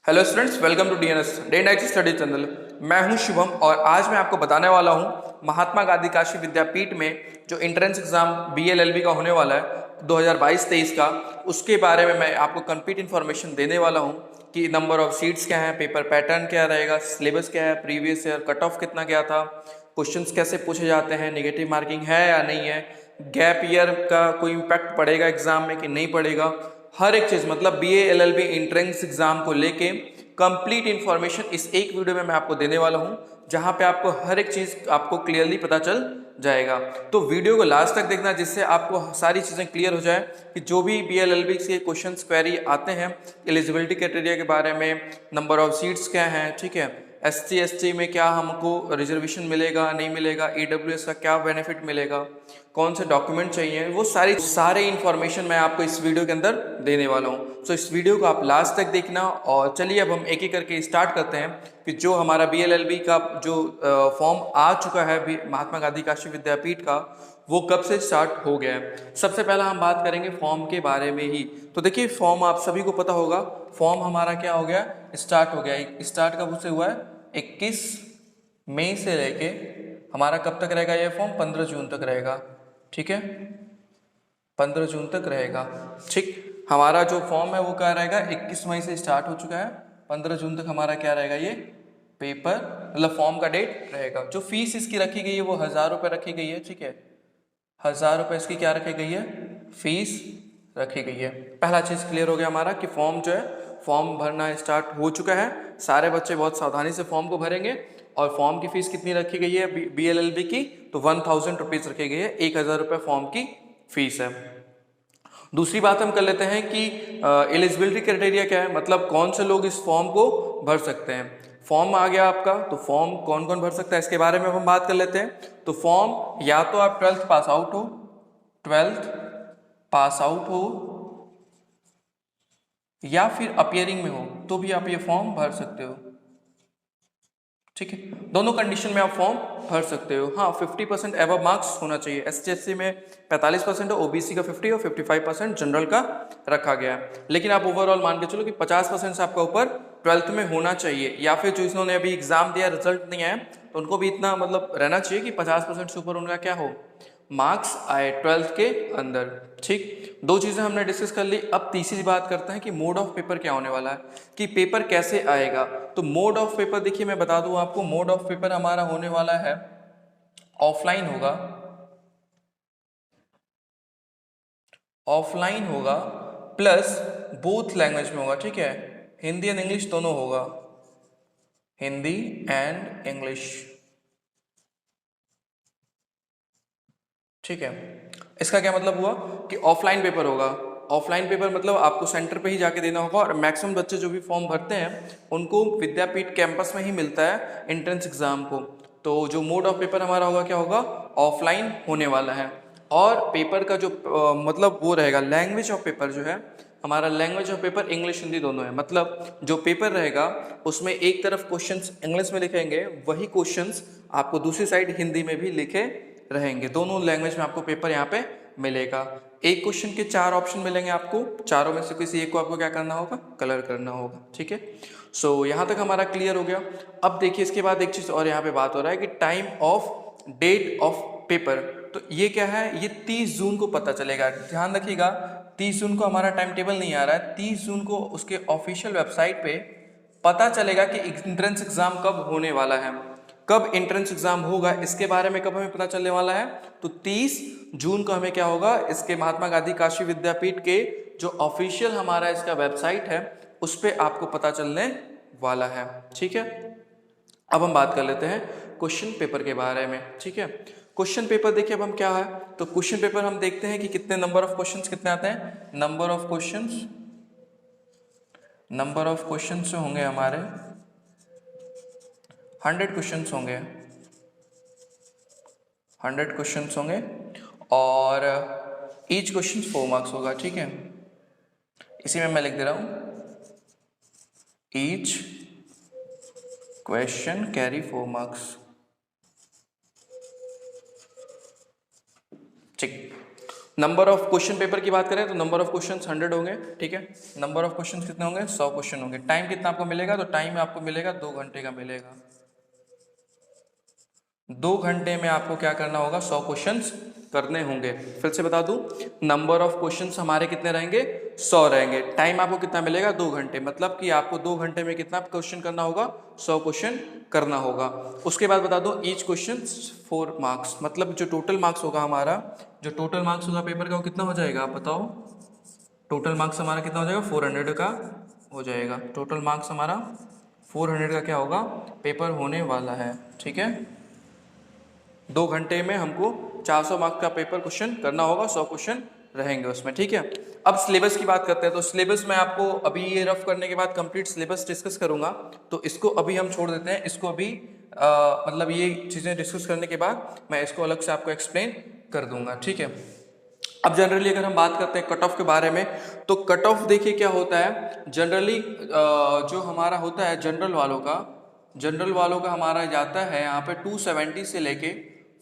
Hello students, welcome to DNS day night study channel. मैं हूं शुभम और आज मैं आपको बताने वाला हूं महात्मा गांधी काशी विद्यापीठ में जो एंट्रेंस एग्जाम बीएलएलबी का होने वाला है 2022-23 का, उसके बारे में मैं आपको कंप्लीट इन्फॉर्मेशन देने वाला हूं कि नंबर ऑफ सीट्स क्या है, पेपर पैटर्न क्या रहेगा, सिलेबस क्या है, प्रीवियस ईयर कट ऑफ कितना गया था, क्वेश्चंस कैसे पूछे जाते हैं, नेगेटिव मार्किंग है या नहीं है, गैप ईयर का कोई इम्पैक्ट पड़ेगा एग्जाम में कि नहीं पड़ेगा, हर एक चीज मतलब बीएएलएलबी एंट्रेंस एग्जाम को लेके कंप्लीट इंफॉर्मेशन इस एक वीडियो में मैं आपको देने वाला हूं, जहां पे आपको हर एक चीज आपको क्लियरली पता चल जाएगा। तो वीडियो को लास्ट तक देखना, जिससे आपको सारी चीजें क्लियर हो जाए कि जो भी बीएलएलबी के क्वेश्चंस क्वेरी आते हैं एलिजिबिलिटी क्राइटेरिया के बारे में, नंबर ऑफ सीट्स क्या है, ठीक है, एससी एसटी में क्या हमको रिजर्वेशन मिलेगा नहीं मिलेगा, ईडब्ल्यूएस का क्या बेनिफिट मिलेगा, कौन से डॉक्यूमेंट चाहिए, वो सारे इंफॉर्मेशन मैं आपको इस वीडियो के अंदर देने वाला हूँ। सो इस वीडियो को आप लास्ट तक देखना। और चलिए अब हम एक एक करके स्टार्ट करते हैं कि जो हमारा बीएलएलबी का जो फॉर्म आ चुका है महात्मा गांधी काशी विद्यापीठ का, वो कब से स्टार्ट हो गया है। सबसे पहला हम बात करेंगे फॉर्म के बारे में ही। तो देखिए, फॉर्म आप सभी को पता होगा, फॉर्म हमारा क्या हो गया, स्टार्ट हो गया। स्टार्ट कब से हुआ है, 21 मई से लेके हमारा कब तक रहेगा ये फॉर्म, 15 जून तक रहेगा। ठीक है, 15 जून तक रहेगा। ठीक, हमारा जो फॉर्म है वो क्या रहेगा, 21 मई से स्टार्ट हो चुका है, 15 जून तक हमारा क्या रहेगा, ये पेपर मतलब फॉर्म का डेट रहेगा। जो फीस इसकी रखी गई है वो 1000 रुपये रखी गई है। ठीक है, 1000 रुपये इसकी क्या रखी गई है, फीस रखी गई है। पहला चीज क्लियर हो गया हमारा कि फॉर्म जो है, फॉर्म भरना स्टार्ट हो चुका है। सारे बच्चे बहुत सावधानी से फॉर्म को भरेंगे। और फॉर्म की फीस कितनी रखी गई है बीएलएलबी की, तो 1000 रुपीज रखी गई है, 1000 रुपये फॉर्म की फीस है। दूसरी बात हम कर लेते हैं कि एलिजिबिलिटी क्राइटेरिया क्या है, मतलब कौन से लोग इस फॉर्म को भर सकते हैं। फॉर्म आ गया आपका, तो फॉर्म कौन कौन भर सकता है इसके बारे में हम बात कर लेते हैं। तो फॉर्म या तो आप 12th पास आउट हो, 12th पास आउट हो, या फिर अपियरिंग में हो, तो भी आप ये फॉर्म भर सकते हो। ठीक है, दोनों कंडीशन में आप फॉर्म भर सकते हो। हाँ, 50% एवब मार्क्स होना चाहिए। एसटीएससी में 45% है, ओबीसी का 50 और 55% जनरल का रखा गया है। लेकिन आप ओवरऑल मान के चलो कि 50% से आपका ऊपर 12th में होना चाहिए, या फिर जो इन्होंने अभी एग्जाम दिया रिजल्ट नहीं आया तो उनको भी इतना मतलब रहना चाहिए कि 50% से ऊपर उनका क्या हो, मार्क्स आए 12th के अंदर। ठीक, दो चीजें हमने डिस्कस कर ली। अब तीसरी बात करते हैं कि मोड ऑफ पेपर क्या होने वाला है, कि पेपर कैसे आएगा। तो मोड ऑफ पेपर देखिए, मैं बता दूं आपको, मोड ऑफ पेपर हमारा होने वाला है ऑफलाइन होगा, ऑफलाइन होगा प्लस बोथ लैंग्वेज में होगा। ठीक है, हिंदी एंड इंग्लिश दोनों होगा, हिंदी एंड इंग्लिश। ठीक है, इसका क्या मतलब हुआ कि ऑफलाइन पेपर होगा। ऑफलाइन पेपर मतलब आपको सेंटर पे ही जाके देना होगा, और मैक्सिमम बच्चे जो भी फॉर्म भरते हैं उनको विद्यापीठ कैंपस में ही मिलता है एंट्रेंस एग्जाम को। तो जो मोड ऑफ पेपर हमारा होगा क्या होगा, ऑफलाइन होने वाला है। और पेपर का जो मतलब वो रहेगा, लैंग्वेज ऑफ पेपर जो है हमारा, language of paper English Hindi दोनों है। मतलब जो पेपर रहेगा उसमें एक तरफ क्वेश्चंस इंग्लिश में लिखेंगे, वही क्वेश्चंस आपको दूसरी साइड हिंदी में भी लिखे रहेंगे। दोनों लैंग्वेज में आपको पेपर यहाँ पे मिलेगा। एक क्वेश्चन के 4 ऑप्शन मिलेंगे आपको, चारों में से किसी एक को आपको क्या करना होगा, कलर करना होगा। ठीक है, सो यहाँ तक हमारा क्लियर हो गया। अब देखिए, इसके बाद एक चीज और यहाँ पे बात हो रहा है कि time of date of paper. तो ये क्या है, ये 30 जून को पता चलेगा। ध्यान रखिएगा, 30 जून को हमारा टाइम टेबल नहीं आ रहा है, 30 जून को उसके ऑफिशियल वेबसाइट पे पता चलेगा कि एंट्रेंस एग्जाम कब होने वाला है। कब एंट्रेंस एग्जाम होगा इसके बारे में कब हमें पता चलने वाला है, तो 30 जून को हमें क्या होगा, इसके महात्मा गांधी काशी विद्यापीठ के जो ऑफिशियल हमारा इसका वेबसाइट है उस पर आपको पता चलने वाला है। ठीक है, अब हम बात कर लेते हैं क्वेश्चन पेपर के बारे में। ठीक है, क्वेश्चन पेपर देखिए अब हम क्या है, तो क्वेश्चन पेपर हम देखते हैं कि कितने नंबर ऑफ क्वेश्चंस कितने आते हैं। नंबर ऑफ क्वेश्चंस जो होंगे हमारे 100 क्वेश्चंस होंगे, 100 क्वेश्चंस होंगे, और ईच क्वेश्चन 4 मार्क्स होगा। ठीक है, इसी में मैं लिख दे रहा हूं, ईच क्वेश्चन कैरी 4 मार्क्स। ठीक, नंबर ऑफ क्वेश्चन पेपर की बात करें तो नंबर ऑफ क्वेश्चन 100 होंगे, ठीक है। नंबर ऑफ क्वेश्चन कितने होंगे, 100 क्वेश्चन होंगे। टाइम कितना आपको मिलेगा, तो टाइम आपको मिलेगा 2 घंटे का मिलेगा। 2 घंटे में आपको क्या करना होगा, 100 क्वेश्चंस करने होंगे। फिर से बता दूं, नंबर ऑफ क्वेश्चंस हमारे कितने रहेंगे, 100 रहेंगे। टाइम आपको कितना मिलेगा, 2 घंटे। मतलब कि आपको 2 घंटे में कितना क्वेश्चन करना होगा, 100 क्वेश्चन करना होगा। उसके बाद बता दो, ईच क्वेश्चन 4 मार्क्स, मतलब जो टोटल मार्क्स होगा हमारा, जो टोटल मार्क्स होगा पेपर का, वो कितना हो जाएगा, आप बताओ। टोटल मार्क्स हमारा कितना हो जाएगा, 400 का हो जाएगा। टोटल मार्क्स हमारा 400 का क्या होगा, पेपर होने वाला है, ठीक है। 2 घंटे में हमको 400 मार्क्स का पेपर क्वेश्चन करना होगा, 100 क्वेश्चन रहेंगे उसमें, ठीक है। अब सिलेबस की बात करते हैं। तो सिलेबस मैं आपको अभी ये रफ करने के बाद कंप्लीट सिलेबस डिस्कस करूंगा, तो इसको अभी हम छोड़ देते हैं। इसको अभी मतलब ये चीज़ें डिस्कस करने के बाद मैं इसको अलग से आपको एक्सप्लेन कर दूंगा, ठीक है। अब जनरली अगर हम बात करते हैं कट ऑफ के बारे में, तो कट ऑफ देखिए क्या होता है। जनरली जो हमारा होता है जनरल वालों का हमारा जाता है यहाँ पे 270 से लेके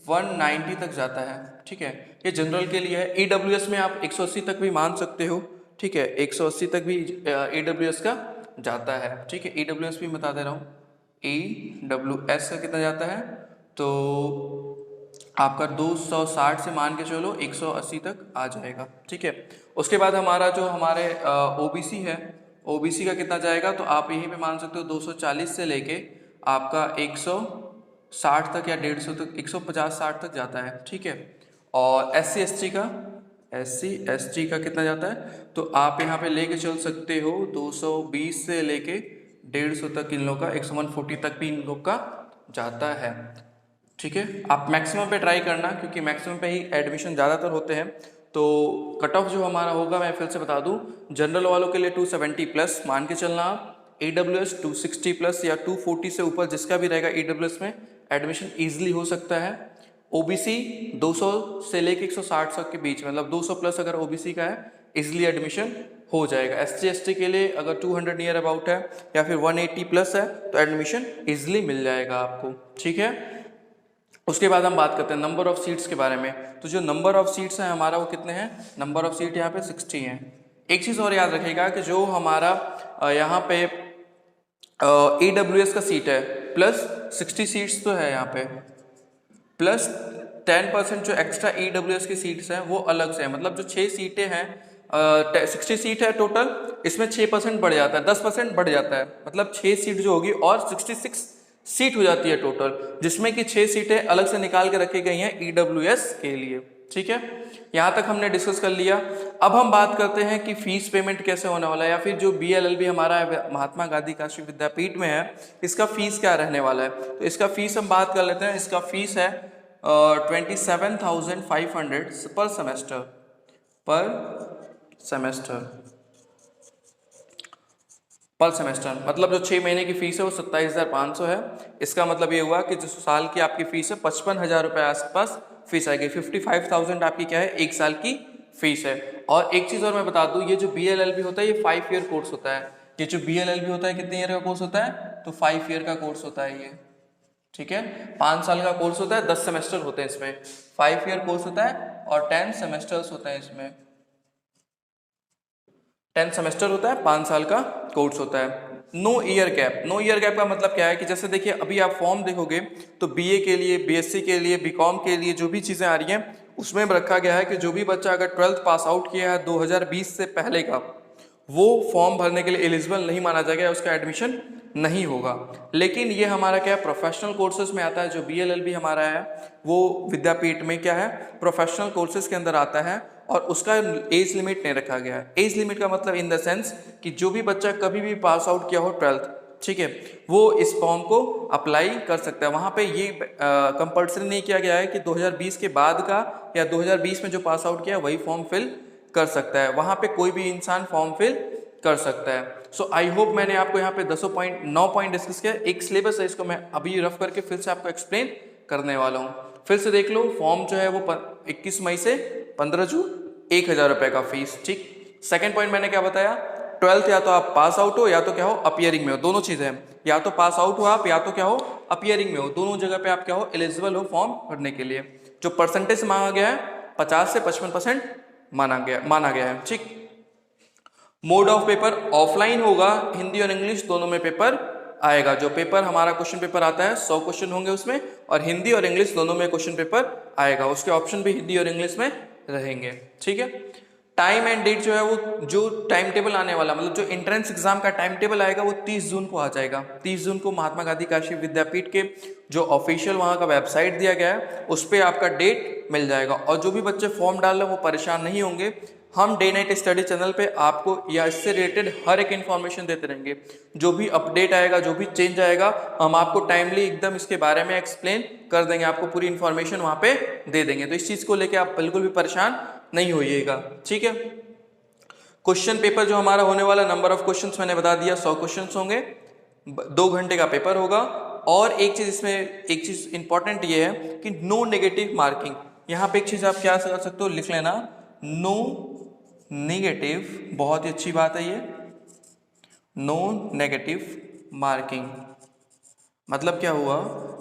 190 तक जाता है, ठीक है। ये जनरल के लिए है। EWS में आप 180 तक भी मान सकते हो, ठीक है। 180 तक भी EWS का जाता है, ठीक है। EWS भी बता दे रहा हूँ, EWS का कितना जाता है, तो आपका 260 से मान के चलो 180 तक आ जाएगा, ठीक है। उसके बाद हमारा जो हमारे OBC है, OBC का कितना जाएगा, तो आप यहीं पे मान सकते हो 240 से लेके आपका 160 तक या 150 तक, 150-60 तक जाता है, ठीक है। और SC ST का कितना जाता है, तो आप यहाँ पे लेके चल सकते हो 220 से लेके 150 तक इन लोग का, 140 तक भी इन लोग का जाता है, ठीक है। आप मैक्सिमम पे ट्राई करना, क्योंकि मैक्सिमम पे ही एडमिशन ज़्यादातर होते हैं। तो कट ऑफ जो हमारा होगा, मैं फिर से बता दूं, जनरल वालों के लिए 270 प्लस मान के चलना आप। EWS 260 प्लस या 240 से ऊपर जिसका भी रहेगा EWS में एडमिशन ईजिली हो सकता है। OBC 200 से लेके 160 तक के बीच, मतलब 200 प्लस अगर OBC का है, इजिली एडमिशन हो जाएगा। SC ST के लिए अगर 200 नियर अबाउट है या फिर 180 प्लस है, तो एडमिशन इजिली मिल जाएगा आपको, ठीक है। उसके बाद हम बात करते हैं नंबर ऑफ सीट्स के बारे में। तो जो नंबर ऑफ सीट्स हैं हमारा, वो कितने हैं, नंबर ऑफ सीट यहाँ पे 60 हैं। एक चीज़ और याद रखिएगा कि जो हमारा यहाँ पे EWS का सीट है प्लस 60 सीट्स तो है यहाँ पे, प्लस 10% जो एक्स्ट्रा EWS की सीट्स हैं वो अलग से है। मतलब जो 6 सीटें हैं, 60 सीट है टोटल, इसमें 6% बढ़ जाता है, 10% बढ़ जाता है। मतलब 6 सीट जो होगी और 66 सीट हो जाती है टोटल, जिसमें कि 6 सीटें अलग से निकाल के रखी गई हैं EWS के लिए, ठीक है। यहाँ तक हमने डिस्कस कर लिया। अब हम बात करते हैं कि फीस पेमेंट कैसे होने वाला है, या फिर जो BLLB हमारा महात्मा गांधी काशी विद्यापीठ में है, इसका फीस क्या रहने वाला है। तो इसका फीस हम बात कर लेते हैं। इसका फीस है 27,500 पर सेमेस्टर, मतलब जो 6 महीने की फीस है वो 27,500 है। इसका मतलब ये हुआ कि जो साल की आपकी फीस है 55,000 रुपये आसपास फीस आएगी। 55,000 आपकी क्या है, 1 साल की फीस है। और एक चीज़ और मैं बता दूं, ये जो BLLB होता है ये 5 ईयर कोर्स होता है। ये जो BLLB होता है कितने ईयर का कोर्स होता है, तो 5 ईयर का कोर्स होता है ये, ठीक है। 5 साल का कोर्स होता है, 10 सेमेस्टर होते हैं इसमें। 5 ईयर कोर्स होता है और 10 सेमेस्टर्स होते हैं इसमें। 10 सेमेस्टर होता है, 5 साल का कोर्स होता है। No year gap, no year gap का मतलब क्या है कि जैसे देखिए अभी आप फॉर्म देखोगे तो BA के लिए, BSc के लिए, BCom के लिए जो भी चीज़ें आ रही हैं उसमें रखा गया है कि जो भी बच्चा अगर 12th पास आउट किया है 2020 से पहले का, वो फॉर्म भरने के लिए एलिजिबल नहीं माना जाएगा, उसका एडमिशन नहीं होगा। लेकिन ये हमारा क्या है, प्रोफेशनल कोर्सेज में आता है। जो BLLB हमारा है वो विद्यापीठ में क्या है, प्रोफेशनल कोर्सेज के अंदर आता है, और उसका एज लिमिट नहीं रखा गया है। एज लिमिट का मतलब इन द सेंस कि जो भी बच्चा कभी भी पास आउट किया हो 12th, ठीक है, वो इस फॉर्म को अप्लाई कर सकता है। वहाँ पे ये कंपल्सरी नहीं किया गया है कि 2020 के बाद का या 2020 में जो पास आउट किया वही फॉर्म फिल कर सकता है। वहाँ पे कोई भी इंसान फॉर्म फिल कर सकता है। सो आई होप मैंने आपको यहाँ पे 9 पॉइंट डिस्कस किया। एक सिलेबस है, इसको मैं अभी रफ करके फिर से आपको एक्सप्लेन करने वाला हूँ। फिर से देख लो, फॉर्म जो है वो 21 मई से 15 जून, 1,000 रुपये का फीस, ठीक। सेकेंड पॉइंट मैंने क्या बताया, 12th या तो आप पास आउट हो या तो क्या हो, अपीयरिंग में हो। दोनों चीज़ें हैं, या तो पास आउट हो आप या तो क्या हो, अपीयरिंग में हो। दोनों जगह पे आप क्या हो, एलिजिबल हो फॉर्म भरने के लिए। जो परसेंटेज मांगा गया है 50 से 55% माना गया है। ठीक, मोड ऑफ पेपर ऑफलाइन होगा, हिंदी और इंग्लिश दोनों में पेपर आएगा। जो पेपर हमारा क्वेश्चन पेपर आता है 100 क्वेश्चन होंगे उसमें, और हिंदी और इंग्लिश दोनों में क्वेश्चन पेपर आएगा। उसके ऑप्शन भी हिंदी और इंग्लिश में रहेंगे। ठीक है, टाइम एंड डेट जो है वो जो टाइम टेबल आने वाला, मतलब जो एंट्रेंस एग्जाम का टाइम टेबल आएगा वो 30 जून को आ जाएगा। 30 जून को महात्मा गांधी काशी विद्यापीठ के जो ऑफिशियल वहाँ का वेबसाइट दिया गया है उस पर आपका डेट मिल जाएगा। और जो भी बच्चे फॉर्म डाल रहे हैं वो परेशान नहीं होंगे, हम डे नाइट स्टडी चैनल पे आपको या इससे रिलेटेड हर एक इन्फॉर्मेशन देते रहेंगे। जो भी अपडेट आएगा, जो भी चेंज आएगा, हम आपको टाइमली एकदम इसके बारे में एक्सप्लेन कर देंगे, आपको पूरी इन्फॉर्मेशन वहाँ पे दे देंगे। तो इस चीज़ को लेके आप बिल्कुल भी परेशान नहीं होइएगा। ठीक है, क्वेश्चन पेपर जो हमारा होने वाला, नंबर ऑफ क्वेश्चंस मैंने बता दिया, 100 क्वेश्चंस होंगे, 2 घंटे का पेपर होगा। और एक चीज़ इसमें, एक चीज़ इंपॉर्टेंट ये है कि नो नेगेटिव मार्किंग। यहाँ पे एक चीज़ आप क्या कर सकते हो, लिख लेना, नो नेगेटिव, बहुत ही अच्छी बात है ये, नो नेगेटिव मार्किंग। मतलब क्या हुआ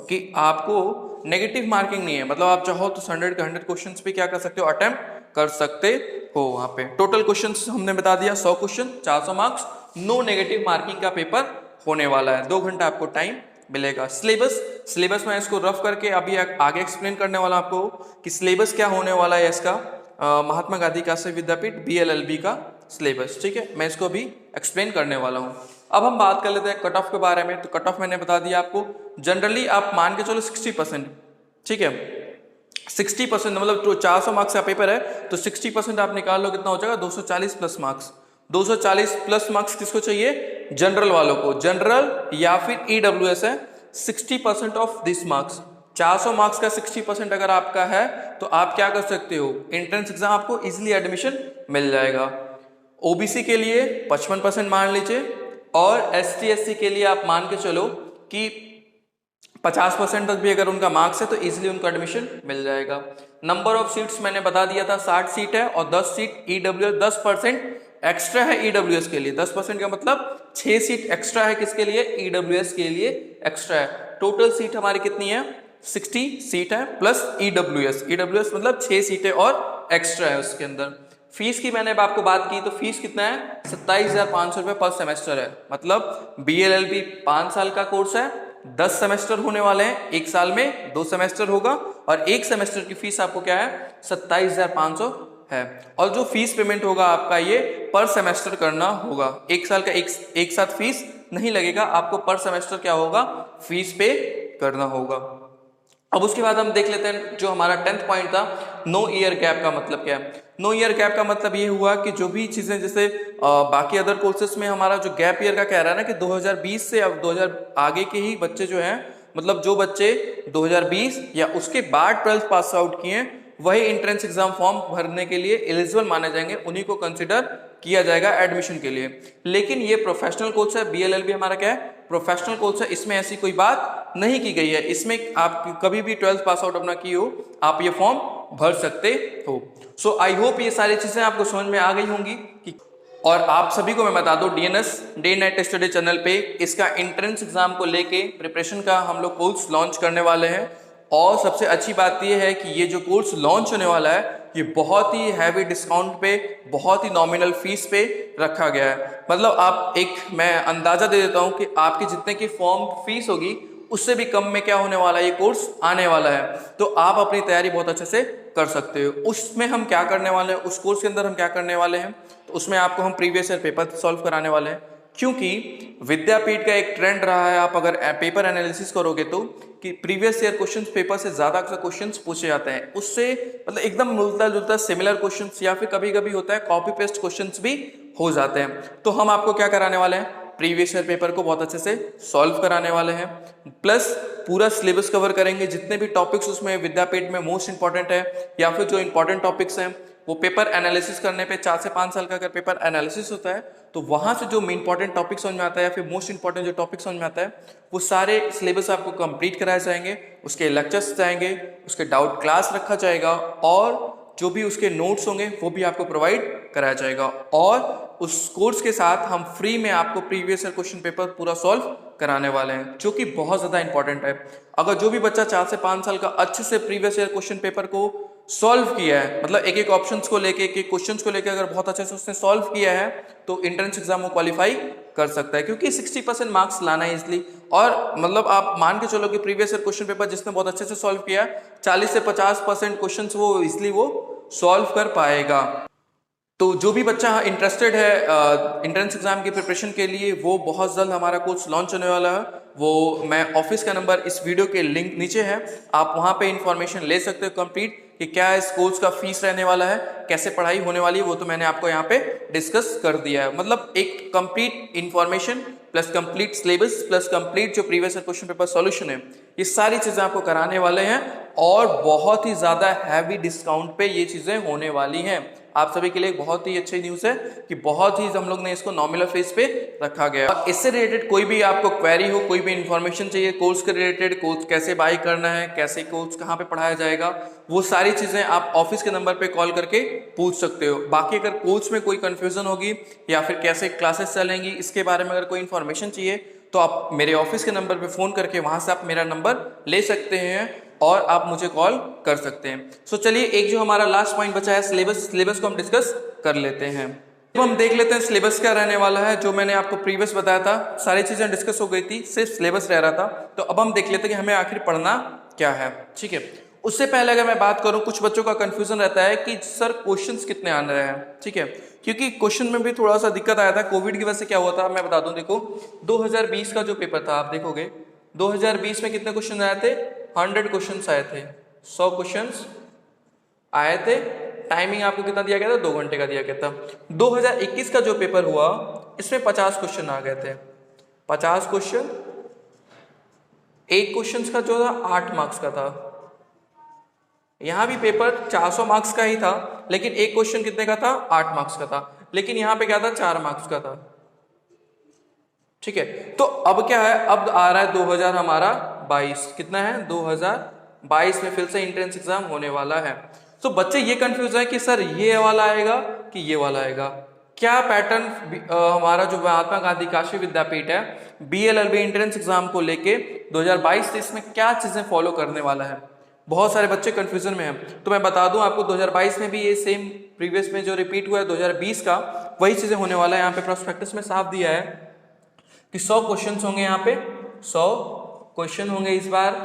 कि आपको नेगेटिव मार्किंग नहीं है, मतलब आप चाहो तो 100 के 100 क्वेश्चंस पे क्या कर सकते हो, अटेम्प्ट कर सकते हो। वहाँ पे टोटल क्वेश्चंस हमने बता दिया 100 question, 400 marks, no negative marking का पेपर होने वाला है। 2 घंटा आपको टाइम मिलेगा। सिलेबस में इसको रफ करके अभी आगे एक्सप्लेन करने वाला आपको कि सिलेबस क्या होने वाला है इसका, महात्मा गांधी काशी विद्यापीठ BLLB का सिलेबस। ठीक है, मैं इसको अभी एक्सप्लेन करने वाला हूँ। अब हम बात कर लेते हैं कट ऑफ के बारे में। तो कट ऑफ मैंने बता दिया आपको, जनरली आप मान के चलो 60%। ठीक है, 60% मतलब जो 400 मार्क्स का पेपर है तो 60% आप निकाल लो, कितना हो जाएगा, 240 प्लस मार्क्स। 240 प्लस मार्क्स किसको चाहिए, जनरल वालों को, जनरल या फिर EWS है। 60% ऑफ दिस मार्क्स, 400 मार्क्स का 60% अगर आपका है तो आप क्या कर सकते हो, एंट्रेंस एग्जाम आपको इजीली एडमिशन मिल जाएगा। OBC के लिए 55% मान लीजिए, और ST SC के लिए आप मान के चलो कि 50% तक भी अगर उनका मार्क्स है तो इजीली उनको एडमिशन मिल जाएगा। नंबर ऑफ सीट्स मैंने बता दिया था, 60 सीट है, और 10 सीट EWS, 10% एक्स्ट्रा है EWS के लिए। 10% का मतलब 6 सीट एक्स्ट्रा है, किसके लिए, EWS के लिए एक्स्ट्रा है। टोटल सीट हमारी कितनी है, 60 सीट है प्लस EWS मतलब 6 सीटें और एक्स्ट्रा है उसके अंदर। फीस की मैंने आपको बात की, तो फीस कितना है, 27,500 रुपये पर सेमेस्टर है। मतलब BLLB 5 साल का कोर्स है, 10 सेमेस्टर होने वाले हैं, 1 साल में 2 सेमेस्टर होगा, और 1 सेमेस्टर की फीस आपको क्या है, 27,500 है। और जो फीस पेमेंट होगा आपका ये पर सेमेस्टर करना होगा, 1 साल का एक साथ फीस नहीं लगेगा, आपको पर सेमेस्टर क्या होगा, फीस पे करना होगा। अब उसके बाद हम देख लेते हैं जो हमारा 10th पॉइंट था, नो ईयर गैप का मतलब क्या है। नो ईयर गैप का मतलब ये हुआ कि जो भी चीजें जैसे बाकी अदर कोर्सेस में हमारा जो गैप ईयर का कह रहा है ना कि 2020 से अब 2000 आगे के ही बच्चे जो हैं, मतलब जो बच्चे 2020 या उसके बाद 12th पास आउट किए हैं वही एंट्रेंस एग्जाम फॉर्म भरने के लिए एलिजिबल माने जाएंगे, उन्हीं को कंसिडर किया जाएगा एडमिशन के लिए। लेकिन ये प्रोफेशनल कोर्स है, BLLB हमारा क्या है, प्रोफेशनल कोर्स है, इसमें ऐसी कोई बात नहीं की गई है। इसमें आप कभी भी 12th पास आउट अपना की हो, आप ये फॉर्म भर सकते हो। सो आई होप ये सारी चीजें आपको समझ में आ गई होंगी कि, और आप सभी को मैं बता दूं, DNS day night study channel पे इसका एंट्रेंस एग्जाम को लेके प्रिपरेशन का हम लोग कोर्स लॉन्च करने वाले हैं। और सबसे अच्छी बात यह है कि ये जो कोर्स लॉन्च होने वाला है ये बहुत ही हैवी डिस्काउंट पे, बहुत ही नॉमिनल फीस पे रखा गया है। मतलब आप एक, मैं अंदाजा दे देता हूं कि आपकी जितने की फॉर्म फीस होगी उससे भी कम में क्या होने वाला है, ये कोर्स आने वाला है। तो आप अपनी तैयारी बहुत अच्छे से कर सकते हो। उसमें हम क्या करने वाले हैं, उस कोर्स के अंदर हम क्या करने वाले हैं, तो उसमें आपको हम प्रीवियस ईयर पेपर सॉल्व कराने वाले हैं। क्योंकि विद्यापीठ का एक ट्रेंड रहा है, आप अगर पेपर एनालिसिस करोगे तो कि प्रीवियस ईयर क्वेश्चन पेपर से ज्यादा अक्सर क्वेश्चंस पूछे जाते हैं, उससे मतलब एकदम मिलता जुलता सिमिलर क्वेश्चंस, या फिर कभी कभी होता है कॉपी पेस्ट क्वेश्चंस भी हो जाते हैं। तो हम आपको क्या कराने वाले हैं, प्रीवियस ईयर पेपर को बहुत अच्छे से सॉल्व कराने वाले हैं, प्लस पूरा सिलेबस कवर करेंगे। जितने भी टॉपिक्स उसमें विद्यापीठ में मोस्ट इंपॉर्टेंट है, या फिर जो इंपॉर्टेंट टॉपिक्स हैं वो पेपर एनालिसिस करने पे 4 से 5 साल का अगर पेपर एनालिसिस होता है तो वहां से जो इंपॉर्टेंट टॉपिक समझ में आता है, या फिर मोस्ट इंपॉर्टेंट जो टॉपिक समझ में आता है, वो सारे सिलेबस आपको कंप्लीट कराए जाएंगे, उसके लेक्चर्स जाएंगे, उसके डाउट क्लास रखा जाएगा, और जो भी उसके नोट्स होंगे वो भी आपको प्रोवाइड कराया जाएगा। और उस कोर्स के साथ हम फ्री में आपको प्रीवियस ईयर क्वेश्चन पेपर पूरा सॉल्व कराने वाले हैं, जो कि बहुत ज़्यादा इंपॉर्टेंट है। अगर जो भी बच्चा 4 से 5 साल का अच्छे से प्रीवियस ईयर क्वेश्चन पेपर को सॉल्व किया है, मतलब एक एक ऑप्शंस को लेके, एक एक क्वेश्चंस को लेके अगर बहुत अच्छे से उसने सॉल्व किया है तो एंट्रेंस एग्जाम को क्वालिफाई कर सकता है, क्योंकि 60% मार्क्स लाना है इसलिए। और मतलब आप मान के चलो कि प्रीवियस ईयर क्वेश्चन पेपर जिसने बहुत अच्छे से सॉल्व किया 40 से 50% क्वेश्चंस वो इसलिए वो सॉल्व कर पाएगा। तो जो भी बच्चा इंटरेस्टेड है एंट्रेंस एग्जाम की प्रिपरेशन के लिए, वो बहुत जल्द हमारा कोर्स लॉन्च होने वाला है। वो मैं ऑफिस का नंबर इस वीडियो के लिंक नीचे है, आप वहां पे इंफॉर्मेशन ले सकते हो कंप्लीट कि क्या इस कोर्स का फीस रहने वाला है, कैसे पढ़ाई होने वाली है, वो तो मैंने आपको यहाँ पे डिस्कस कर दिया है। मतलब एक complete information plus complete syllabus plus complete जो previous year question paper solution है, ये सारी चीजें आपको कराने वाले हैं और बहुत ही ज्यादा हैवी डिस्काउंट पे ये चीजें होने वाली हैं। आप सभी के लिए बहुत ही अच्छी न्यूज़ है कि बहुत ही हम लोग ने इसको नॉमिनल फीस पे रखा गया। और इससे रिलेटेड कोई भी आपको क्वेरी हो, कोई भी इंफॉर्मेशन चाहिए कोर्स के रिलेटेड, कोर्स कैसे बाय करना है, कैसे कोर्स कहाँ पे पढ़ाया जाएगा, वो सारी चीजें आप ऑफिस के नंबर पे कॉल करके पूछ सकते हो। बाकी अगर कोर्स में कोई कंफ्यूजन होगी या फिर कैसे क्लासेस चलेंगी, इसके बारे में अगर कोई इन्फॉर्मेशन चाहिए तो आप मेरे ऑफिस के नंबर पे फोन करके वहां से आप मेरा नंबर ले सकते हैं और आप मुझे कॉल कर सकते हैं। सो चलिए एक जो हमारा लास्ट पॉइंट बचा है सिलेबस को हम डिस्कस कर लेते हैं। अब हम देख लेते हैं सिलेबस क्या रहने वाला है। जो मैंने आपको प्रीवियस बताया था सारी चीजें डिस्कस हो गई थी, सिर्फ सिलेबस रह रहा था। तो अब हम देख लेते हैं कि हमें आखिर पढ़ना क्या है। ठीक है, उससे पहले अगर मैं बात करूं, कुछ बच्चों का कंफ्यूजन रहता है कि सर क्वेश्चंस कितने आने रहे हैं। ठीक है, क्योंकि क्वेश्चन में भी थोड़ा सा दिक्कत आया था कोविड की वजह से। क्या हुआ था मैं बता दूं, देखो 2020 का जो पेपर था आप देखोगे 2020 में कितने क्वेश्चन आए थे, 100 क्वेश्चन आए थे, 100 क्वेश्चन आए थे। टाइमिंग आपको कितना दिया गया था, 2 घंटे का दिया गया था। 2021 का जो पेपर हुआ इसमें 50 क्वेश्चन आ गए थे, 50 क्वेश्चन। एक क्वेश्चन का जो था 8 मार्क्स का था। यहां भी पेपर 400 मार्क्स का ही था, लेकिन एक क्वेश्चन कितने का था, 8 मार्क्स का था। लेकिन यहां पे क्या था, 4 मार्क्स का था। ठीक है, तो अब क्या है, अब आ रहा है 2000 हमारा 22, कितना है 2022 में फिर से एंट्रेंस एग्जाम होने वाला है। तो बच्चे ये कंफ्यूज है कि सर ये वाला आएगा कि ये वाला आएगा, क्या पैटर्न हमारा जो महात्मा गांधी काशी विद्यापीठ है BLLB एंट्रेंस एग्जाम को लेके 2022-23 में क्या चीजें फॉलो करने वाला है। बहुत सारे बच्चे कंफ्यूजन में हैं। तो मैं बता दूं आपको 2022 में भी ये सेम प्रीवियस में जो रिपीट हुआ है 2020 का, वही चीजें होने वाला है। यहाँ पे प्रोस्पेक्टस में साफ दिया है कि 100 क्वेश्चन होंगे, यहाँ पे 100 क्वेश्चन होंगे इस बार।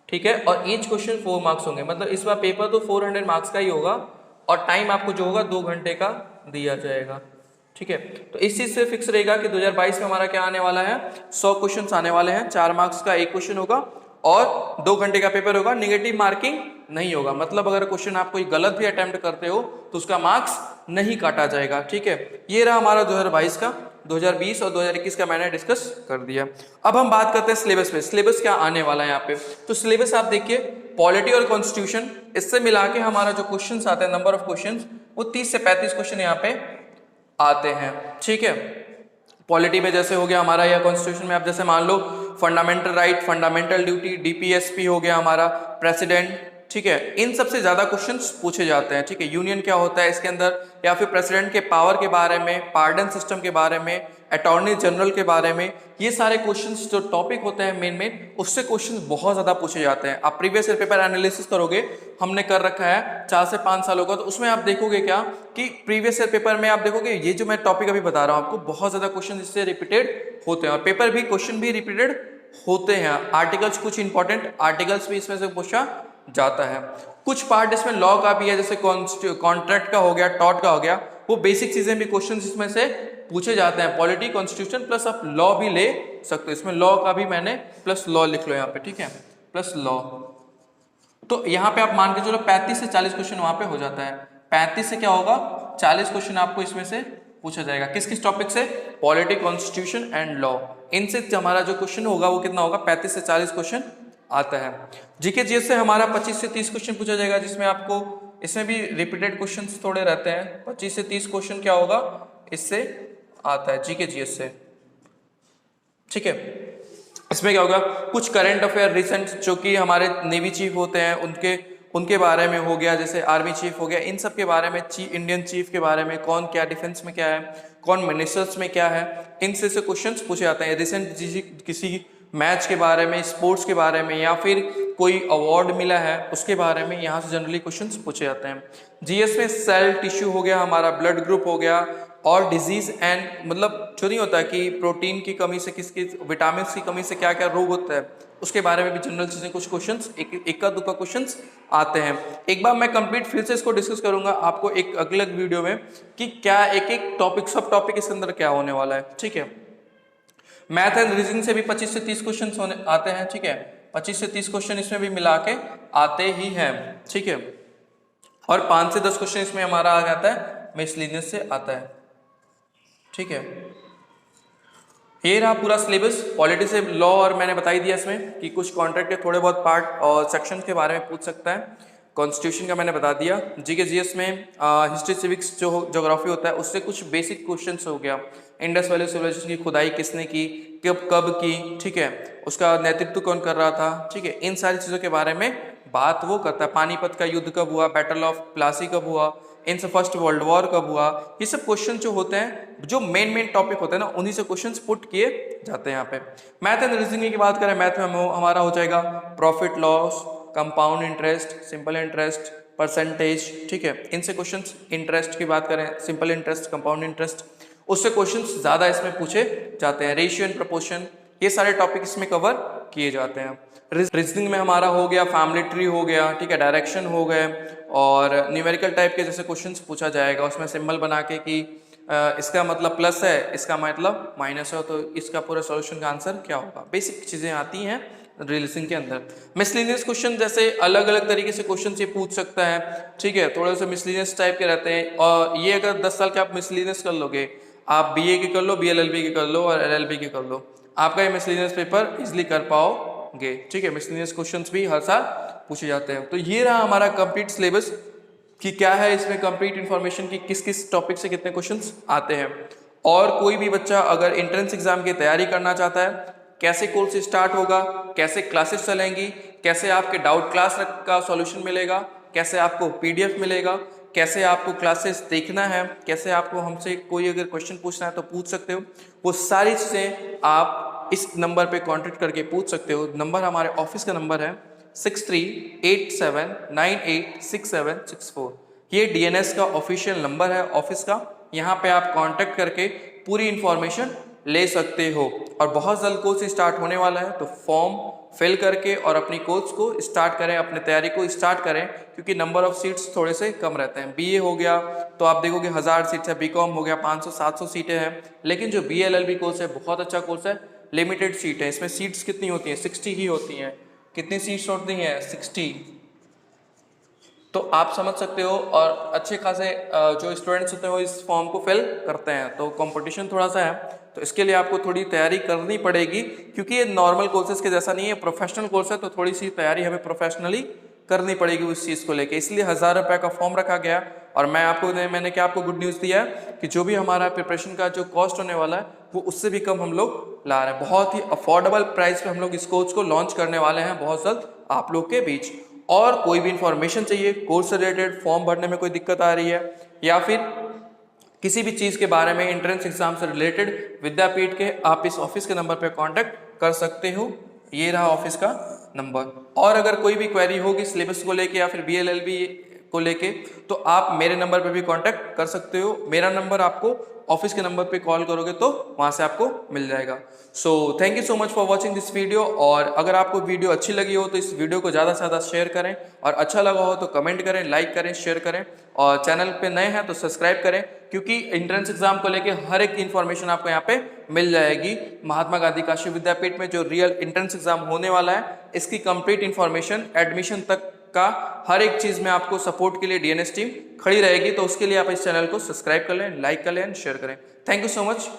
ठीक है, और ईच क्वेश्चन 4 मार्क्स होंगे, मतलब इस बार पेपर तो 400 मार्क्स का ही होगा और टाइम आपको जो होगा 2 घंटे का दिया जाएगा। ठीक है, तो इस चीज से फिक्स रहेगा कि 2022 में हमारा क्या आने वाला है, 100 क्वेश्चन आने वाले हैं, 4 मार्क्स का एक क्वेश्चन होगा और 2 घंटे का पेपर होगा। नेगेटिव मार्किंग नहीं होगा, मतलब अगर क्वेश्चन आप कोई गलत भी अटेम्प्ट करते हो तो उसका मार्क्स नहीं काटा जाएगा। ठीक है, ये रहा हमारा 2022 का, 2020 और 2021 का मैंने डिस्कस कर दिया। अब हम बात करते हैं सिलेबस पे, सिलेबस क्या आने वाला है यहाँ पे। तो सिलेबस आप देखिए, पॉलिटी और कॉन्स्टिट्यूशन, इससे मिला के हमारा जो क्वेश्चन आते हैं, नंबर ऑफ क्वेश्चन वो 30 से 35 क्वेश्चन यहाँ पे आते हैं। ठीक है, पॉलिटी में जैसे हो गया हमारा, या कॉन्स्टिट्यूशन में आप जैसे मान लो fundamental right, fundamental duty, DPSP हो गया हमारा, प्रेसिडेंट। ठीक है, इन सबसे ज्यादा क्वेश्चंस पूछे जाते हैं। ठीक है, यूनियन क्या होता है इसके अंदर, या फिर प्रेसिडेंट के पावर के बारे में, पार्डन सिस्टम के बारे में, अटॉर्नी जनरल के बारे में, ये सारे क्वेश्चंस जो टॉपिक होते हैं मेन उससे क्वेश्चंस बहुत ज्यादा पूछे जाते हैं। आप प्रीवियस ईयर पेपर एनालिसिस करोगे, हमने कर रखा है 4 से 5 सालों का, तो उसमें आप देखोगे क्या कि प्रीवियस ईयर पेपर में आप देखोगे ये जो मैं टॉपिक अभी बता रहा हूँ आपको, बहुत ज्यादा क्वेश्चन इससे रिपीटेड होते हैं और पेपर भी क्वेश्चन भी रिपीटेड होते हैं। आर्टिकल्स, कुछ इंपॉर्टेंट आर्टिकल्स भी इसमें से पूछा जाता है। कुछ पार्ट इसमें लॉ का भी है, जैसे कॉन्ट्रैक्ट का हो गया, टॉट का हो गया, वो बेसिक चीजें भी क्वेश्चन इसमें से पूछे जाते हैं। पॉलिटी, कॉन्स्टिट्यूशन प्लस आप लॉ भी ले सकते हो, इसमें लॉ का भी मैंने प्लस लॉ लिख लो यहाँ पे। ठीक है, प्लस लॉ, तो यहाँ पे आप मान के चलो 35 से 40 क्वेश्चन वहां पे हो जाता है। 35 से क्या होगा, 40 क्वेश्चन आपको इसमें से पूछा जाएगा। किस किस टॉपिक से, पॉलिटी, कॉन्स्टिट्यूशन एंड लॉ, इनसे हमारा जो क्वेश्चन होगा वो कितना होगा, 35 से 40 क्वेश्चन आता है। जीके जीएस से हमारा 25 से 30 क्वेश्चन पूछा जाएगा, जिसमें आपको इसमें भी रिपीटेड क्वेश्चंस थोड़े रहते हैं। 25 से 30 क्वेश्चन क्या होगा इससे आता है, जीके जीएस से। ठीक है, इसमें क्या होगा, कुछ करंट अफेयर रिसेंट जो कि हमारे नेवी चीफ होते हैं उनके बारे में हो गया, जैसे आर्मी चीफ हो गया, इन सब के बारे में, इंडियन चीफ के बारे में, कौन क्या डिफेंस में क्या है, कौन मिनिस्टर्स में क्या है, इनसे से क्वेश्चंस पूछे जाते हैं। रिसेंट किसी मैच के बारे में, स्पोर्ट्स के बारे में, या फिर कोई अवार्ड मिला है उसके बारे में यहाँ से जनरली क्वेश्चंस पूछे जाते हैं। जीएस में सेल टिश्यू हो गया, हमारा ब्लड ग्रुप हो गया, और डिजीज एंड मतलब जो नहीं होता कि प्रोटीन की कमी से किसकी, विटामिन की कमी से क्या क्या रोग होता है, उसके बारे में भी जनरल चीजें कुछ क्वेश्चंस एक का दुका क्वेश्चंस आते हैं। एक बार मैं कंप्लीट फिर से इसको डिस्कस करूंगा आपको एक अगले वीडियो में कि क्या एक एक टॉपिक सब टॉपिक इसके अंदर क्या होने वाला है। ठीक है, मैथ एंड रीजनिंग से भी 25 से 30 क्वेश्चन होने आते हैं। ठीक है, 25 से 30 क्वेश्चन इसमें भी मिला के आते ही हैं। ठीक है, और 5 से 10 क्वेश्चन इसमें हमारा आ जाता है मिसलेनियस से आता है। ठीक है, ये रहा पूरा सिलेबस। पॉलिटी से लॉ और मैंने बता ही दिया इसमें कि कुछ कॉन्ट्रैक्ट के थोड़े बहुत पार्ट और सेक्शन के बारे में पूछ सकता है। कॉन्स्टिट्यूशन का मैंने बता दिया। जीके जीएस में हिस्ट्री सिविक्स जो ज्योग्राफी होता है उससे कुछ बेसिक क्वेश्चंस हो गया। इंडस वैली सिविलाइजेशन की खुदाई किसने की, कब की, ठीक है, उसका नेतृत्व कौन कर रहा था। ठीक है, इन सारी चीज़ों के बारे में बात वो करता है। पानीपत का युद्ध कब हुआ, बैटल ऑफ प्लासी कब हुआ, इनसे फर्स्ट वर्ल्ड वॉर कब हुआ, ये सब क्वेश्चन जो होते हैं, जो मेन टॉपिक होते हैं ना, उन्हीं से क्वेश्चंस पुट किए जाते हैं यहाँ पे। मैथ एंड रीजनिंग की बात करें, मैथ में हमारा हो जाएगा profit loss, compound interest, simple interest, percentage. ठीक है, इनसे क्वेश्चंस, इंटरेस्ट की बात करें, सिंपल इंटरेस्ट, कंपाउंड इंटरेस्ट, उससे क्वेश्चंस ज़्यादा इसमें पूछे जाते हैं। रेशियो एंड प्रोपोर्शन, ये सारे टॉपिक इसमें कवर किए जाते हैं। रीजनिंग में हमारा हो गया फैमिली ट्री हो गया, ठीक है, डायरेक्शन हो गए, और न्यूमेरिकल टाइप के जैसे क्वेश्चंस पूछा जाएगा, उसमें सिंबल बना के कि इसका मतलब प्लस है, इसका मतलब माइनस है, तो इसका पूरा सॉल्यूशन का आंसर क्या होगा। बेसिक चीज़ें आती हैं रीजनिंग के अंदर। मिसलेनियस क्वेश्चन जैसे अलग अलग तरीके से क्वेश्चन ये पूछ सकता है। ठीक है, थोड़े से मिसलेनियस टाइप के रहते हैं, और ये अगर 10 साल के आप मिसलेनियस कर लोगे, आप बीए के कर लो, बीएलएलबी के कर लो, और एलएलबी के कर लो, आपका ये मिसलेनियस पेपर इजिली कर पाओगे। ठीक है, मिसलेनियस क्वेश्चंस भी हर साल पूछे जाते हैं। तो ये रहा हमारा कंप्लीट सिलेबस कि क्या है इसमें कंप्लीट इन्फॉर्मेशन की किस किस टॉपिक से कितने क्वेश्चंस आते हैं। और कोई भी बच्चा अगर एंट्रेंस एग्जाम की तैयारी करना चाहता है, कैसे कोर्स से स्टार्ट होगा, कैसे क्लासेस चलेंगी, कैसे आपके डाउट क्लास का सॉल्यूशन मिलेगा, कैसे आपको पीडीएफ मिलेगा, कैसे आपको क्लासेस देखना है, कैसे आपको हमसे कोई अगर क्वेश्चन पूछना है तो पूछ सकते हो, वो सारी चीज़ें आप इस नंबर पे कांटेक्ट करके पूछ सकते हो। नंबर हमारे ऑफिस का नंबर है 6387986764। ये डीएनएस का ऑफिशियल नंबर है ऑफिस का। यहाँ पे आप कांटेक्ट करके पूरी इंफॉर्मेशन ले सकते हो। और बहुत जल्द कोर्स स्टार्ट होने वाला है, तो फॉर्म फिल करके और अपनी कोर्स को स्टार्ट करें, अपनी तैयारी को स्टार्ट करें, क्योंकि नंबर ऑफ सीट्स थोड़े से कम रहते हैं। बीए हो गया तो आप देखोगे 1000 सीट्स है, बीकॉम हो गया 500-700 सीटें हैं, लेकिन जो बीएलएलबी कोर्स है बहुत अच्छा कोर्स है, लिमिटेड सीट है। इसमें सीट्स कितनी होती हैं, 60 ही होती हैं। कितनी सीट्स होती हैं, 60। तो आप समझ सकते हो, और अच्छे खासे जो स्टूडेंट्स होते हैं वो इस फॉर्म को फिल करते हैं, तो कंपटीशन थोड़ा सा है, तो इसके लिए आपको थोड़ी तैयारी करनी पड़ेगी, क्योंकि ये नॉर्मल कोर्सेज के जैसा नहीं है, प्रोफेशनल कोर्स है, तो थोड़ी सी तैयारी हमें प्रोफेशनली करनी पड़ेगी उस चीज़ को लेके, इसलिए 1000 रुपये का फॉर्म रखा गया। और मैंने क्या आपको गुड न्यूज़ दिया है कि जो भी हमारा प्रिपरेशन का जो कॉस्ट होने वाला है वो उससे भी कम हम लोग ला रहे हैं। बहुत ही अफोर्डेबल प्राइस पे हम लोग इस कोर्स को लॉन्च करने वाले हैं बहुत जल्द आप लोग के बीच। और कोई भी इंफॉर्मेशन चाहिए कोर्स से रिलेटेड, फॉर्म भरने में कोई दिक्कत आ रही है, या फिर किसी भी चीज़ के बारे में एंट्रेंस एग्जाम से रिलेटेड, विद्यापीठ के आप इस ऑफिस के नंबर पर कांटेक्ट कर सकते हो। ये रहा ऑफिस का नंबर। और अगर कोई भी क्वेरी होगी सिलेबस को लेके या फिर बीएलएलबी को लेके, तो आप मेरे नंबर पे भी कांटेक्ट कर सकते हो। मेरा नंबर आपको ऑफिस के नंबर पे कॉल करोगे तो वहां से आपको मिल जाएगा। So thank you so much for watching this video. और अगर आपको वीडियो अच्छी लगी हो तो इस वीडियो को ज़्यादा से ज़्यादा शेयर करें, और अच्छा लगा हो तो कमेंट करें, लाइक करें, शेयर करें, और चैनल पे नए हैं तो सब्सक्राइब करें, क्योंकि एंट्रेंस एग्जाम को लेके हर एक इन्फॉर्मेशन आपको यहाँ पे मिल जाएगी। महात्मा गांधी काशी विद्यापीठ में जो रियल एंट्रेंस एग्जाम होने वाला है, इसकी कंप्लीट इन्फॉर्मेशन, एडमिशन तक का हर एक चीज में आपको सपोर्ट के लिए डीएनएस टीम खड़ी रहेगी। तो उसके लिए आप इस चैनल को सब्सक्राइब कर लें, लाइक कर लें, शेयर करें। Thank you so much.